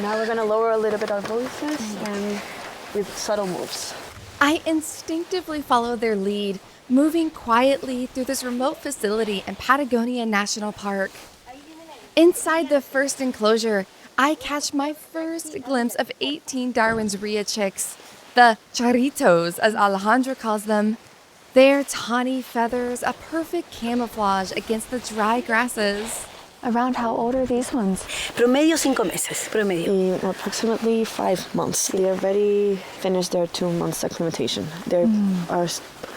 Now we're gonna lower a little bit our voices and with subtle moves. I instinctively follow their lead, moving quietly through this remote facility in Patagonian National Park. Inside the first enclosure, I catch my first glimpse of 18 Darwin's Rhea chicks, the charritos as Alejandra calls them. Their tawny feathers, a perfect camouflage against the dry grasses. Around how old are these ones? Promedio 5 meses, promedio. Approximately 5 months. They already finished their 2 months acclimatization. They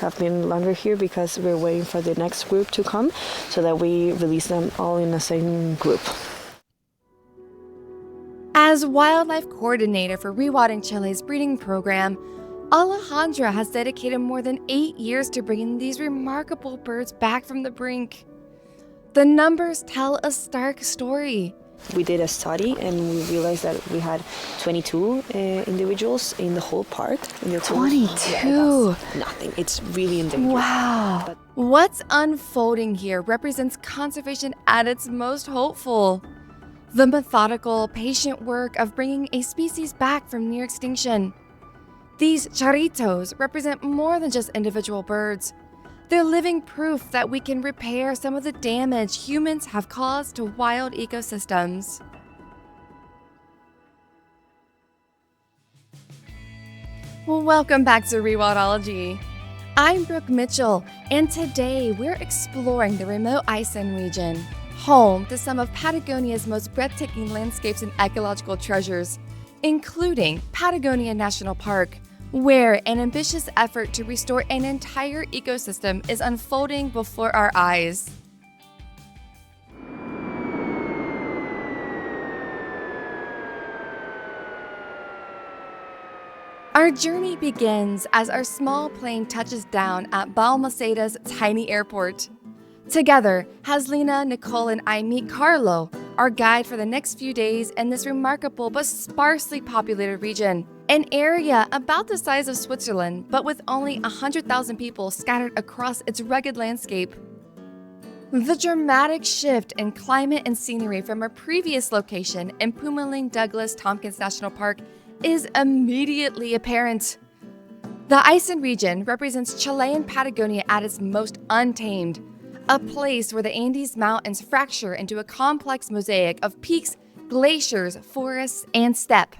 have been longer here because we're waiting for the next group to come so that we release them all in the same group. As wildlife coordinator for Rewilding Chile's breeding program, Alejandra has dedicated more than 8 years to bringing these remarkable birds back from the brink. The numbers tell a stark story. We did a study and we realized that we had 22 individuals in the whole park. 22? Yeah, nothing. It's really endangered. Wow. What's unfolding here represents conservation at its most hopeful. The methodical, patient work of bringing a species back from near extinction. These charritos represent more than just individual birds. They're living proof that we can repair some of the damage humans have caused to wild ecosystems. Welcome back to Rewildology. I'm Brooke Mitchell, and today we're exploring the remote Aysén region, home to some of Patagonia's most breathtaking landscapes and ecological treasures, including Patagonian National Park, where an ambitious effort to restore an entire ecosystem is unfolding before our eyes. Our journey begins as our small plane touches down at Balmaceda's tiny airport. Together, Haslina, Nicole, and I meet Carlo, our guide for the next few days in this remarkable but sparsely populated region. An area about the size of Switzerland, but with only 100,000 people scattered across its rugged landscape. The dramatic shift in climate and scenery from our previous location in Pumaling-Douglas-Tompkins National Park is immediately apparent. The Aysén region represents Chilean Patagonia at its most untamed, a place where the Andes Mountains fracture into a complex mosaic of peaks, glaciers, forests, and steppe.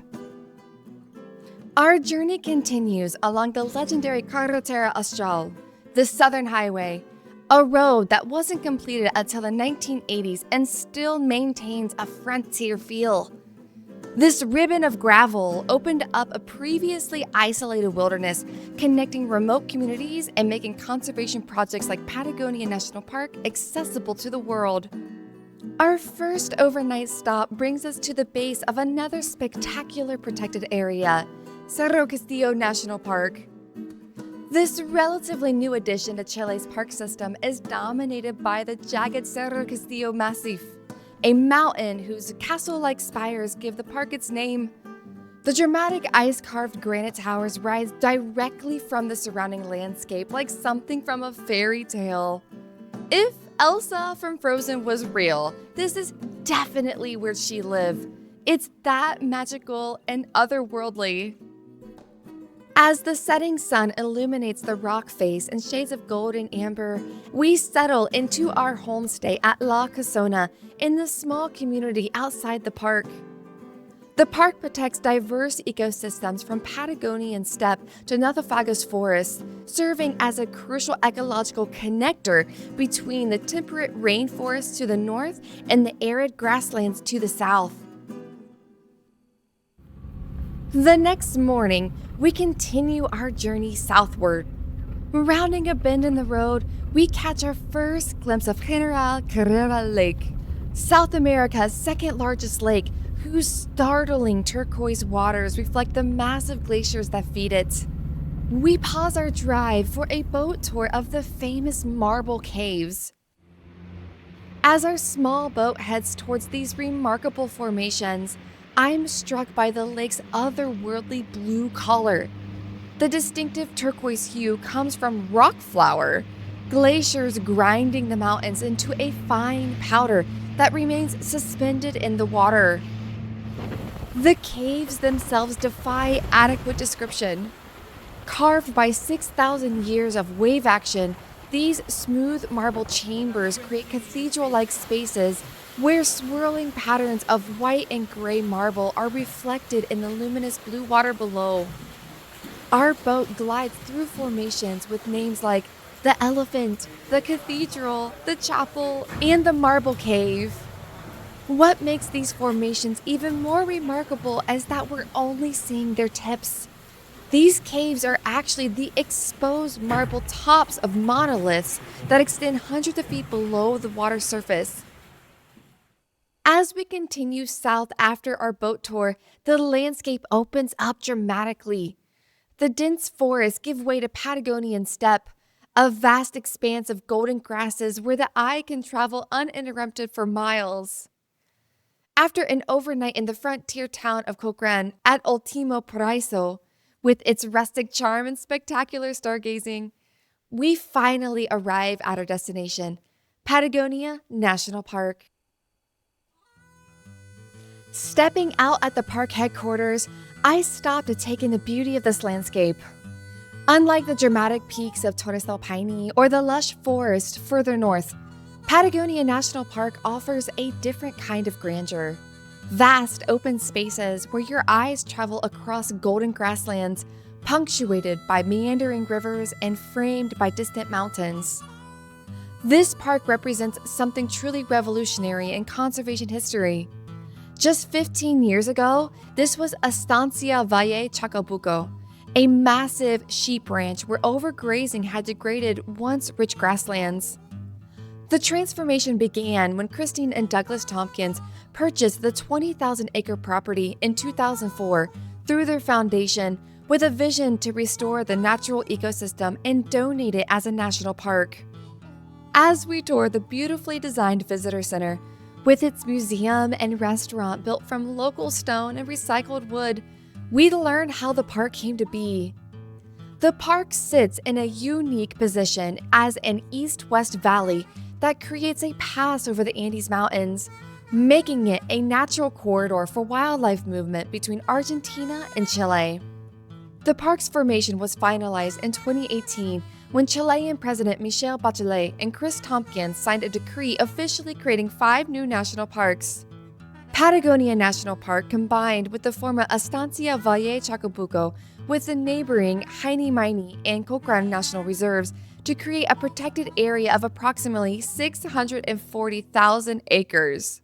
Our journey continues along the legendary Carretera Austral, the Southern Highway, a road that wasn't completed until the 1980s and still maintains a frontier feel. This ribbon of gravel opened up a previously isolated wilderness, connecting remote communities and making conservation projects like Patagonian National Park accessible to the world. Our first overnight stop brings us to the base of another spectacular protected area, Cerro Castillo National Park. This relatively new addition to Chile's park system is dominated by the jagged Cerro Castillo Massif, a mountain whose castle-like spires give the park its name. The dramatic ice-carved granite towers rise directly from the surrounding landscape like something from a fairy tale. If Elsa from Frozen was real, this is definitely where she lived. It's that magical and otherworldly. As the setting sun illuminates the rock face in shades of gold and amber, we settle into our homestay at La Casona in the small community outside the park. The park protects diverse ecosystems from Patagonian steppe to Nothofagus forest, serving as a crucial ecological connector between the temperate rainforests to the north and the arid grasslands to the south. The next morning, we continue our journey southward. Rounding a bend in the road, we catch our first glimpse of General Carrera Lake, South America's second largest lake, whose startling turquoise waters reflect the massive glaciers that feed it. We pause our drive for a boat tour of the famous marble caves. As our small boat heads towards these remarkable formations, I'm struck by the lake's otherworldly blue color. The distinctive turquoise hue comes from rock flour, glaciers grinding the mountains into a fine powder that remains suspended in the water. The caves themselves defy adequate description. Carved by 6,000 years of wave action, these smooth marble chambers create cathedral-like spaces where swirling patterns of white and gray marble are reflected in the luminous blue water below. Our boat glides through formations with names like the Elephant, the Cathedral, the Chapel, and the Marble Cave. What makes these formations even more remarkable is that we're only seeing their tips. These caves are actually the exposed marble tops of monoliths that extend hundreds of feet below the water surface. As we continue south after our boat tour, the landscape opens up dramatically. The dense forests give way to Patagonian steppe, a vast expanse of golden grasses where the eye can travel uninterrupted for miles. After an overnight in the frontier town of Cochrane at Ultimo Paraiso, with its rustic charm and spectacular stargazing, we finally arrive at our destination, Patagonia National Park. Stepping out at the park headquarters, I stopped to take in the beauty of this landscape. Unlike the dramatic peaks of Torres del Paine or the lush forest further north, Patagonia National Park offers a different kind of grandeur. Vast open spaces where your eyes travel across golden grasslands, punctuated by meandering rivers and framed by distant mountains. This park represents something truly revolutionary in conservation history. Just 15 years ago, this was Estancia Valle Chacabuco, a massive sheep ranch where overgrazing had degraded once rich grasslands. The transformation began when Christine and Douglas Tompkins purchased the 20,000-acre property in 2004 through their foundation with a vision to restore the natural ecosystem and donate it as a national park. As we toured the beautifully designed visitor center, with its museum and restaurant built from local stone and recycled wood, we learned how the park came to be. The park sits in a unique position as an east-west valley that creates a pass over the Andes Mountains, making it a natural corridor for wildlife movement between Argentina and Chile. The park's formation was finalized in 2018 when Chilean President Michelle Bachelet and Chris Tompkins signed a decree officially creating 5 new national parks. Patagonia National Park combined with the former Estancia Valle Chacabuco with the neighboring Jaime Maini and Cochrane National Reserves to create a protected area of approximately 640,000 acres.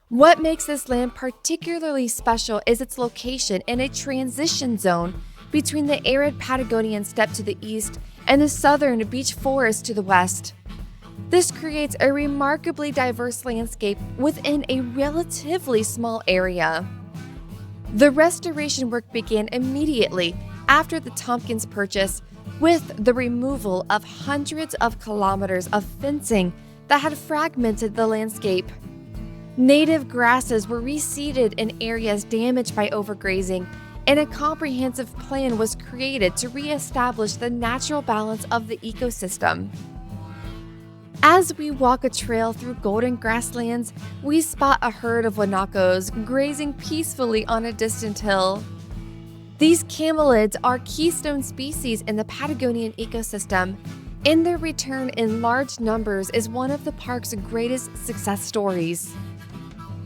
What makes this land particularly special is its location in a transition zone between the arid Patagonian steppe to the east and the southern beech forest to the west. This creates a remarkably diverse landscape within a relatively small area. The restoration work began immediately after the Tompkins purchase, with the removal of hundreds of kilometers of fencing that had fragmented the landscape. Native grasses were reseeded in areas damaged by overgrazing, and a comprehensive plan was created to reestablish the natural balance of the ecosystem. As we walk a trail through golden grasslands, we spot a herd of guanacos grazing peacefully on a distant hill. These camelids are keystone species in the Patagonian ecosystem, and their return in large numbers is one of the park's greatest success stories.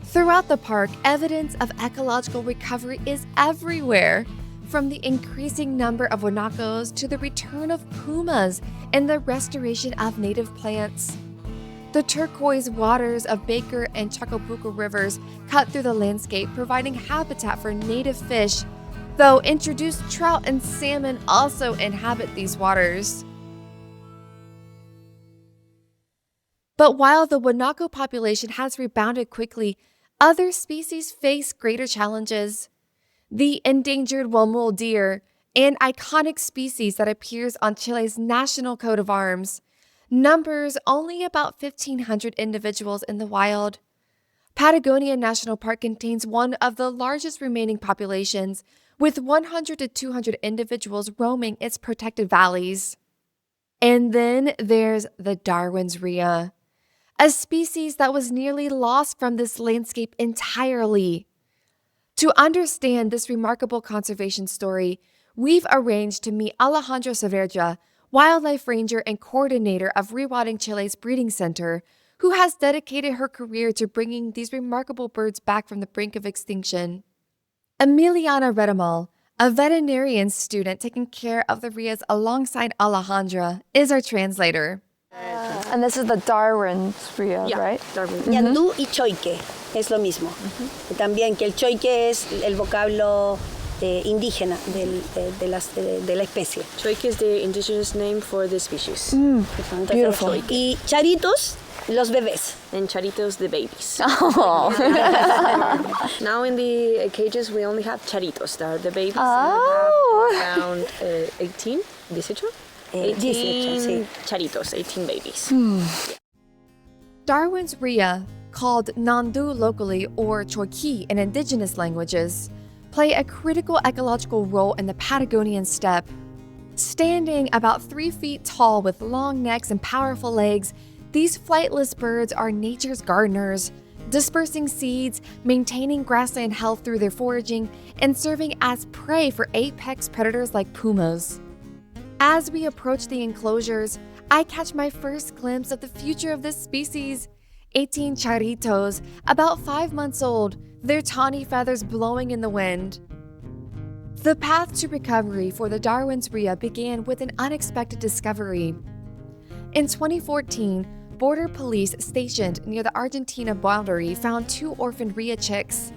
Throughout the park, evidence of ecological recovery is everywhere, from the increasing number of guanacos to the return of pumas and the restoration of native plants. The turquoise waters of Baker and Chacabuco rivers cut through the landscape, providing habitat for native fish, though introduced trout and salmon also inhabit these waters. But while the guanaco population has rebounded quickly, other species face greater challenges. The endangered Huemul deer, an iconic species that appears on Chile's national coat of arms, numbers only about 1,500 individuals in the wild. Patagonia National Park contains one of the largest remaining populations, with 100 to 200 individuals roaming its protected valleys. And then there's the Darwin's rhea, a species that was nearly lost from this landscape entirely. To understand this remarkable conservation story, we've arranged to meet Alejandra Saavedra, wildlife ranger and coordinator of Rewilding Chile's breeding center, who has dedicated her career to bringing these remarkable birds back from the brink of extinction. Emiliana Redamal, a veterinarian student taking care of the rheas alongside Alejandra, is our translator. And this is the Darwin's rhea, right? Darwin. Ñandú y choique es lo mismo. También que el choique es el vocablo indígena de la especie. Choique is the indigenous name for the species. Beautiful. Y charitos, los bebés. And charitos, the babies. Oh. Now in the cages we only have charitos, that are the babies. Oh. And we have around 18, 18? 18 sí. charitos, 18 babies. Darwin's rhea, called Nandu locally or Choique in indigenous languages, play a critical ecological role in the Patagonian steppe. Standing about 3 feet tall with long necks and powerful legs, these flightless birds are nature's gardeners, dispersing seeds, maintaining grassland health through their foraging, and serving as prey for apex predators like pumas. As we approach the enclosures, I catch my first glimpse of the future of this species. 18 charitos, about 5 months old, their tawny feathers blowing in the wind. The path to recovery for the Darwin's rhea began with an unexpected discovery. In 2014, border police stationed near the Argentina boundary found 2 orphaned rhea chicks.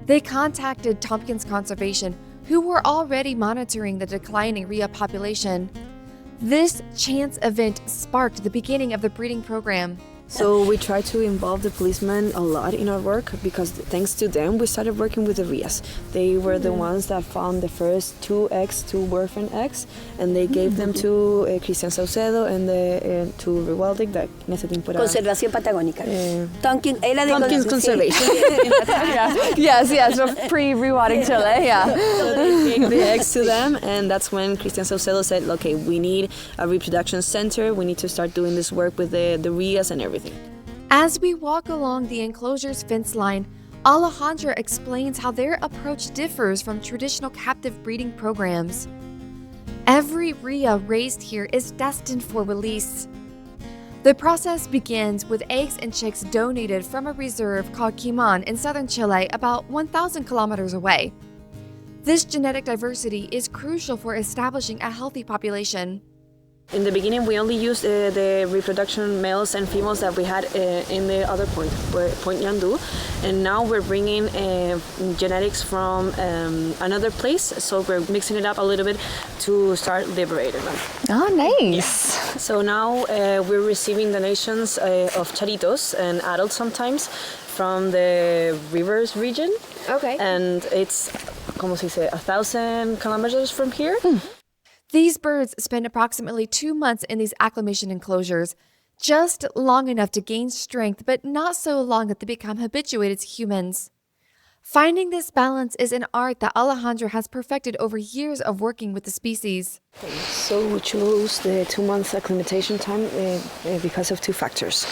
They contacted Tompkins Conservation, who were already monitoring the declining rhea population. This chance event sparked the beginning of the breeding program. So we try to involve the policemen a lot in our work because thanks to them we started working with the rheas. They were the ones that found the first 2 orphan eggs, and they gave them to Cristian Saucedo and to Rewilding, that en esa temporada. Conservación patagónica. Tompkins Conservation. Yes, pre-rewilding Chile, yeah. So they gave the eggs to them, and that's when Cristian Saucedo said, okay, we need a reproduction center, we need to start doing this work with the rheas and everything. As we walk along the enclosure's fence line, Alejandra explains how their approach differs from traditional captive breeding programs. Every rhea raised here is destined for release. The process begins with eggs and chicks donated from a reserve called Quiman in southern Chile, about 1,000 kilometers away. This genetic diversity is crucial for establishing a healthy population. In the beginning, we only used the reproduction males and females that we had in the other point, Point Yandu, and now we're bringing genetics from another place, so we're mixing it up a little bit to start liberating them. Oh, nice. So now we're receiving donations of charitos and adults sometimes from the rivers region. Okay. And it's, como se dice, 1,000 kilometers from here. These birds spend approximately 2 months in these acclimation enclosures, just long enough to gain strength, but not so long that they become habituated to humans. Finding this balance is an art that Alejandra has perfected over years of working with the species. So we chose the 2 months acclimatation time because of 2 factors.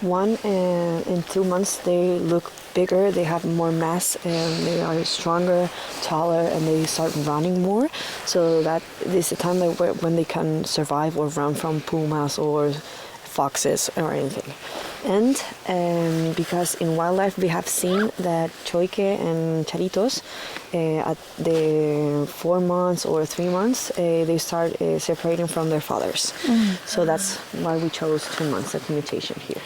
One, in 2 months they look bigger, they have more mass, and they are stronger, taller, and they start running more. So that is the time when they can survive or run from pumas or foxes or anything. And because in wildlife we have seen that choique and charitos at the 4 months or 3 months they start separating from their fathers. So that's why we chose 2 months acclimatation here.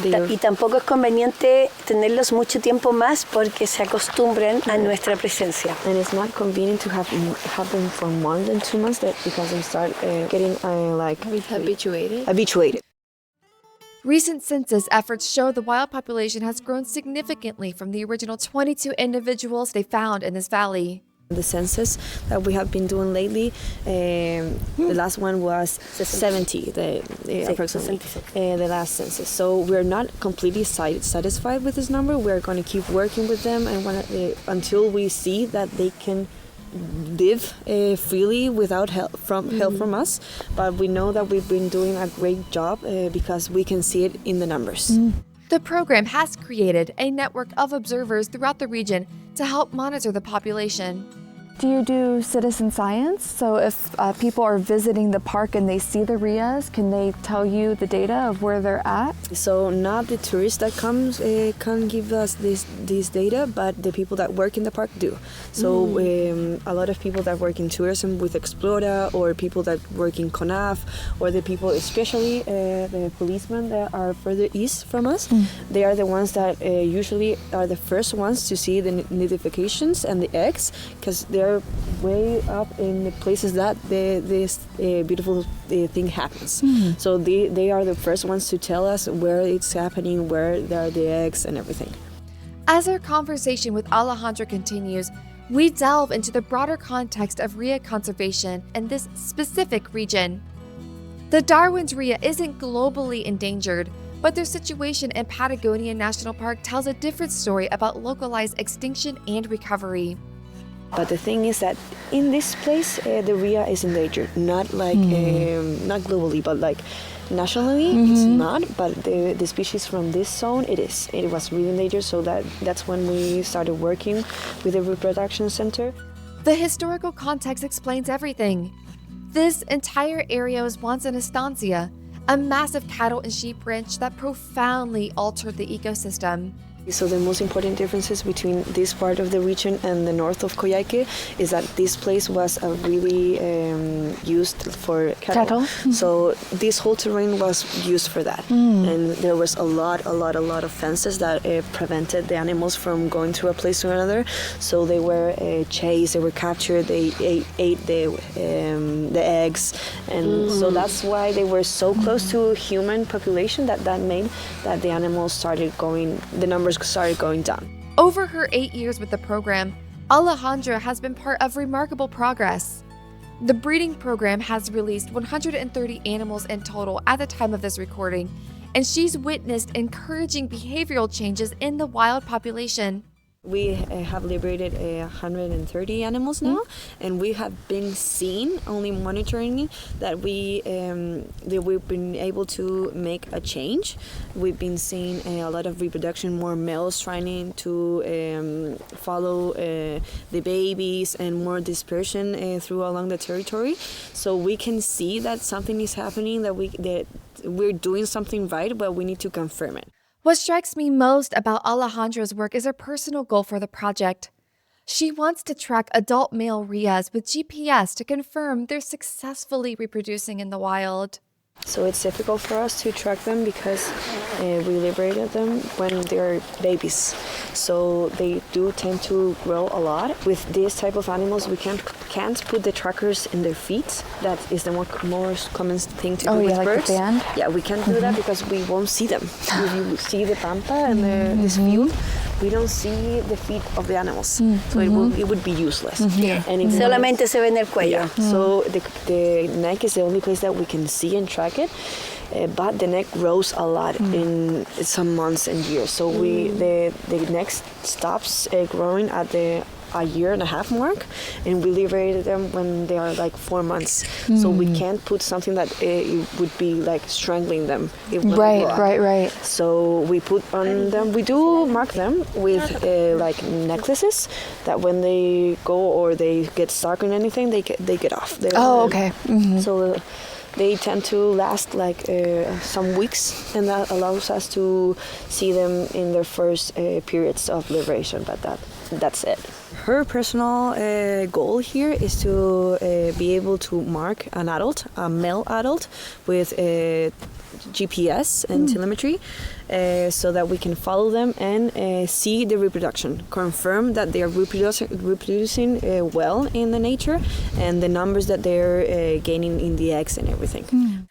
Y tampoco es conveniente tenerlos mucho tiempo más porque se acostumbran a nuestra presencia. And it's not convenient to have them for more than 2 months because they start getting habituated. Recent census efforts show the wild population has grown significantly from the original 22 individuals they found in this valley. The census that we have been doing lately, the last one was 70, approximately, the last census. So we're not completely satisfied with this number. We're going to keep working with them and until we see that they can live freely without help from us, but we know that we've been doing a great job because we can see it in the numbers. The program has created a network of observers throughout the region to help monitor the population. Do you do citizen science? So if people are visiting the park and they see the rheas, can they tell you the data of where they're at? So not the tourists that can give us this data, but the people that work in the park do. So a lot of people that work in tourism with Explora, or people that work in CONAF, or the people, especially the policemen that are further east from us, they are the ones that usually are the first ones to see the nidifications and the eggs, because they're way up in the places that this beautiful thing happens. So they are the first ones to tell us where it's happening, where there are the eggs and everything. As our conversation with Alejandra continues, we delve into the broader context of rhea conservation in this specific region. The Darwin's rhea isn't globally endangered, but their situation in Patagonian National Park tells a different story about localized extinction and recovery. But the thing is that in this place, the rhea is endangered. Not like not globally, but like nationally, it's not. But the species from this zone, it is. It was really endangered. So that's when we started working with the reproduction center. The historical context explains everything. This entire area was once an estancia, a massive cattle and sheep ranch that profoundly altered the ecosystem. So the most important differences between this part of the region and the north of Coyhaique is that this place was really used for cattle. So this whole terrain was used for that. And there was a lot of fences that prevented the animals from going to a place to another. So they were chased, they were captured, they ate the eggs. And so that's why they were so close to human population that made that the animals the numbers started going down. Over her 8 years with the program, Alejandra has been part of remarkable progress. The breeding program has released 130 animals in total at the time of this recording, and she's witnessed encouraging behavioral changes in the wild population. We have liberated 130 animals now, and we have been seeing, only monitoring, that we've been able to make a change. We've been seeing a lot of reproduction, more males trying to follow the babies, and more dispersion along the territory. So we can see that something is happening, that we're doing something right, but we need to confirm it. What strikes me most about Alejandra's work is her personal goal for the project. She wants to track adult male rheas with GPS to confirm they're successfully reproducing in the wild. So it's difficult for us to track them because we liberated them when they're babies. So they do tend to grow a lot. With this type of animals, we can't put the trackers in their feet. That is the most common thing to do with like birds. the band? Yeah, we can't do that because we won't see them. If you see the pampa and this field, we don't see the feet of the animals. So it would be useless. And it Solamente se ve en el cuello. Yeah. So the neck is the only place that we can see and track it. But the neck grows a lot in some months and years. So the neck stops growing at a year and a half mark, and we liberated them when they are like 4 months. So we can't put something that it would be like strangling them. Right. So we put on them, we do mark them with like necklaces that when they go or they get stuck on anything, they get off. Okay. So they tend to last like some weeks, and that allows us to see them in their first periods of liberation, but that's it. Her personal goal here is to be able to mark a male adult with GPS and telemetry, so that we can follow them and see the reproduction, confirm that they are reproducing well in the nature, and the numbers that they're gaining in the eggs and everything.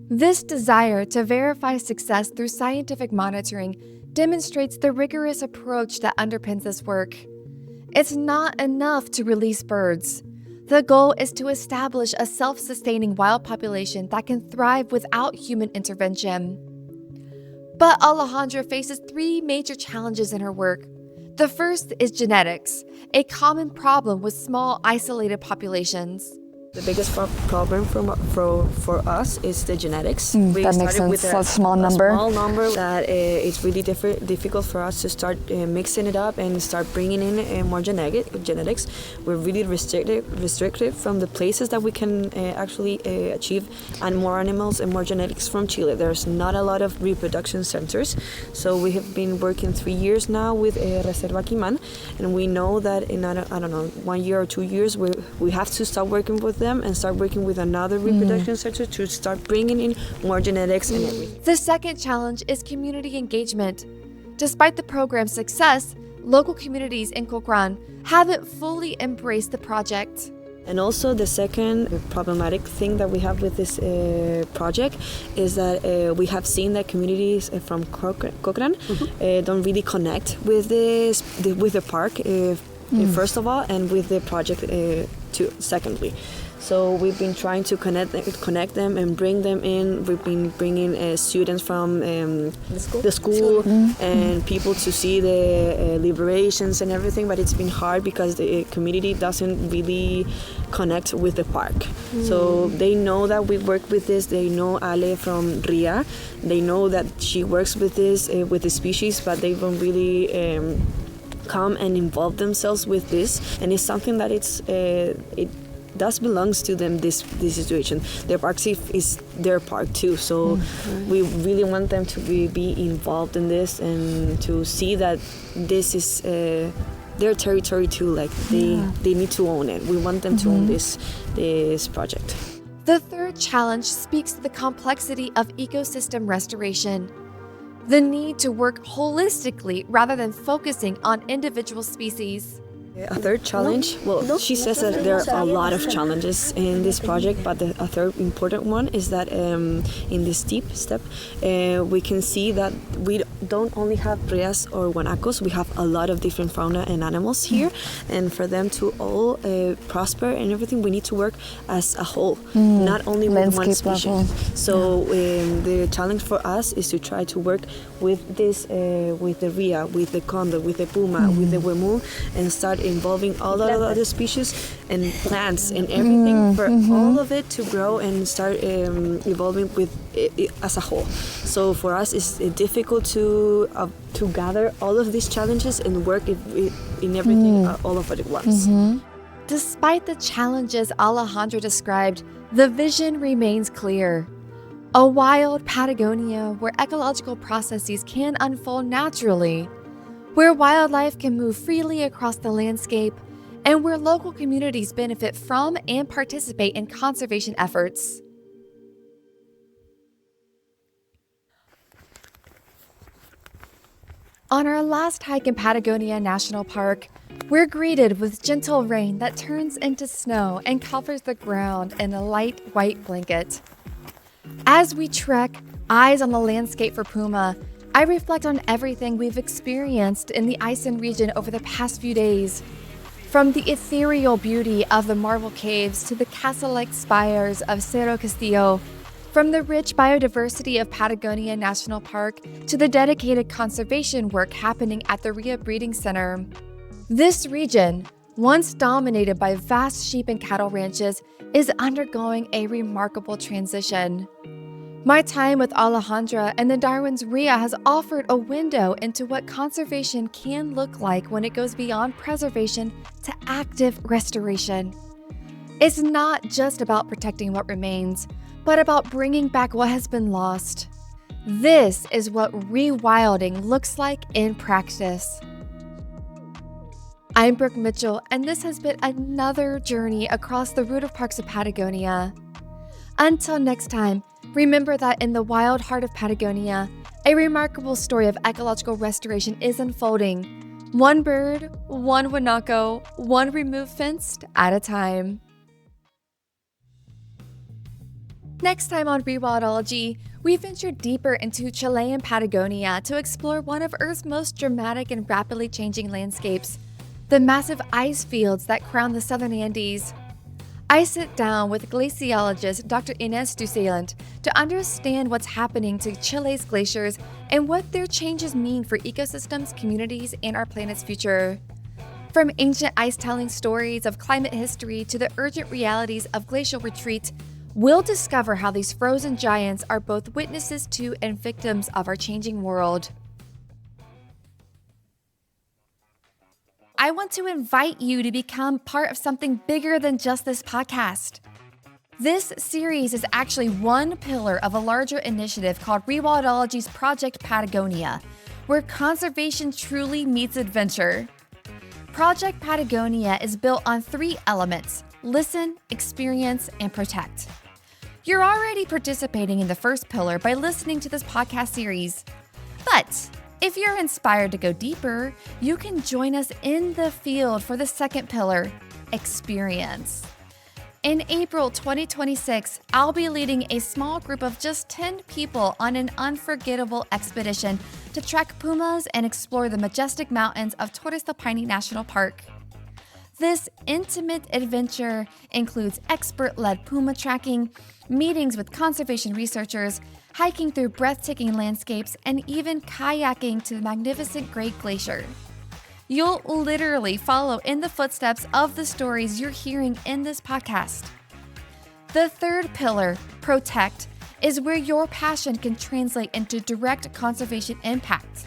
This desire to verify success through scientific monitoring demonstrates the rigorous approach that underpins this work. It's not enough to release birds. The goal is to establish a self-sustaining wild population that can thrive without human intervention. But Alejandra faces 3 major challenges in her work. The first is genetics, a common problem with small, isolated populations. The biggest problem for us is the genetics. We that makes started sense. with So a small number. A small number that it's really difficult for us to start mixing it up and start bringing in more genetics. We're really restricted from the places that we can actually achieve and more animals and more genetics from Chile. There's not a lot of reproduction centers. So we have been working 3 years now with Reserva Quiman, and we know that in, I don't know, 1 year or 2 years, we have to start working with them and start working with another reproduction center to start bringing in more genetics and everything. The second challenge is community engagement. Despite the program's success, local communities in Cochrane haven't fully embraced the project. And also the second problematic thing that we have with this project is that we have seen that communities from Cochrane don't really connect with with the park, first of all, and with the project secondly. So we've been trying to connect them and bring them in. We've been bringing students from the school and people to see the liberations and everything, but it's been hard because the community doesn't really connect with the park. So they know that we work with this. They know Ale from Rhea. They know that she works with this, with the species, but they don't really come and involve themselves with this. And it's something that it does belongs to them, this situation. Their park is their park too, so we really want them to be involved in this and to see that this is their territory too. Like they need to own it. We want them to own this project. The third challenge speaks to the complexity of ecosystem restoration. The need to work holistically rather than focusing on individual species. A third challenge, well, she says that there are a lot of challenges in this project, but a third important one is that in this steppe, we can see that we don't only have rheas or guanacos, we have a lot of different fauna and animals here, and for them to all prosper and everything, we need to work as a whole, not only with one species. Level. So the challenge for us is to try to work with this, with the rhea, with the condor, with the puma, with the huemul, and start involving all the other species and plants and everything for all of it to grow and start evolving with as a whole. So for us, it's difficult to gather all of these challenges and work in everything all of it at once. Despite the challenges Alejandra described, the vision remains clear. A wild Patagonia where ecological processes can unfold naturally, where wildlife can move freely across the landscape, and where local communities benefit from and participate in conservation efforts. On our last hike in Patagonia National Park, we're greeted with gentle rain that turns into snow and covers the ground in a light white blanket. As we trek, eyes on the landscape for puma, I reflect on everything we've experienced in the Aysén region over the past few days. From the ethereal beauty of the marble caves to the castle-like spires of Cerro Castillo, from the rich biodiversity of Patagonia National Park to the dedicated conservation work happening at the Rhea Breeding Center. This region, once dominated by vast sheep and cattle ranches, is undergoing a remarkable transition. My time with Alejandra and the Darwin's Rhea has offered a window into what conservation can look like when it goes beyond preservation to active restoration. It's not just about protecting what remains, but about bringing back what has been lost. This is what rewilding looks like in practice. I'm Brooke Mitchell, and this has been another journey across the root of parks of Patagonia. Until next time, remember that in the wild heart of Patagonia, a remarkable story of ecological restoration is unfolding. One bird, one guanaco, one removed fenced at a time. Next time on Rewildology, we venture deeper into Chilean Patagonia to explore one of Earth's most dramatic and rapidly changing landscapes, the massive ice fields that crown the southern Andes. I sit down with glaciologist Dr. Inés Ducelant to understand what's happening to Chile's glaciers and what their changes mean for ecosystems, communities, and our planet's future. From ancient ice-telling stories of climate history to the urgent realities of glacial retreat, we'll discover how these frozen giants are both witnesses to and victims of our changing world. I want to invite you to become part of something bigger than just this podcast. This series is actually one pillar of a larger initiative called Rewildology's Project Patagonia, where conservation truly meets adventure. Project Patagonia is built on 3 elements: listen, experience, and protect. You're already participating in the first pillar by listening to this podcast series. But if you're inspired to go deeper, you can join us in the field for the second pillar, experience. In April 2026, I'll be leading a small group of just 10 people on an unforgettable expedition to track pumas and explore the majestic mountains of Torres del Paine National Park. This intimate adventure includes expert-led puma tracking, meetings with conservation researchers, hiking through breathtaking landscapes, and even kayaking to the magnificent Great Glacier. You'll literally follow in the footsteps of the stories you're hearing in this podcast. The third pillar, protect, is where your passion can translate into direct conservation impact.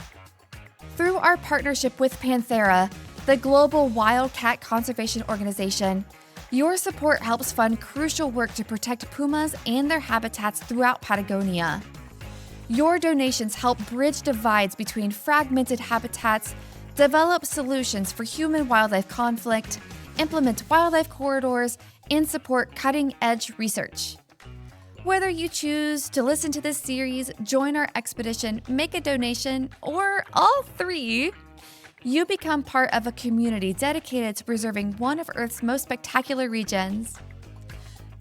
Through our partnership with Panthera, the global wildcat conservation organization, your support helps fund crucial work to protect pumas and their habitats throughout Patagonia. Your donations help bridge divides between fragmented habitats, develop solutions for human-wildlife conflict, implement wildlife corridors, and support cutting-edge research. Whether you choose to listen to this series, join our expedition, make a donation, or all 3, you become part of a community dedicated to preserving one of Earth's most spectacular regions.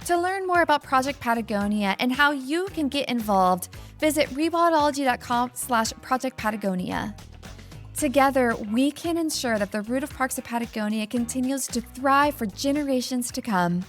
To learn more about Project Patagonia and how you can get involved, visit rewildology.com/Project Patagonia. Together, we can ensure that the root of Parks of Patagonia continues to thrive for generations to come.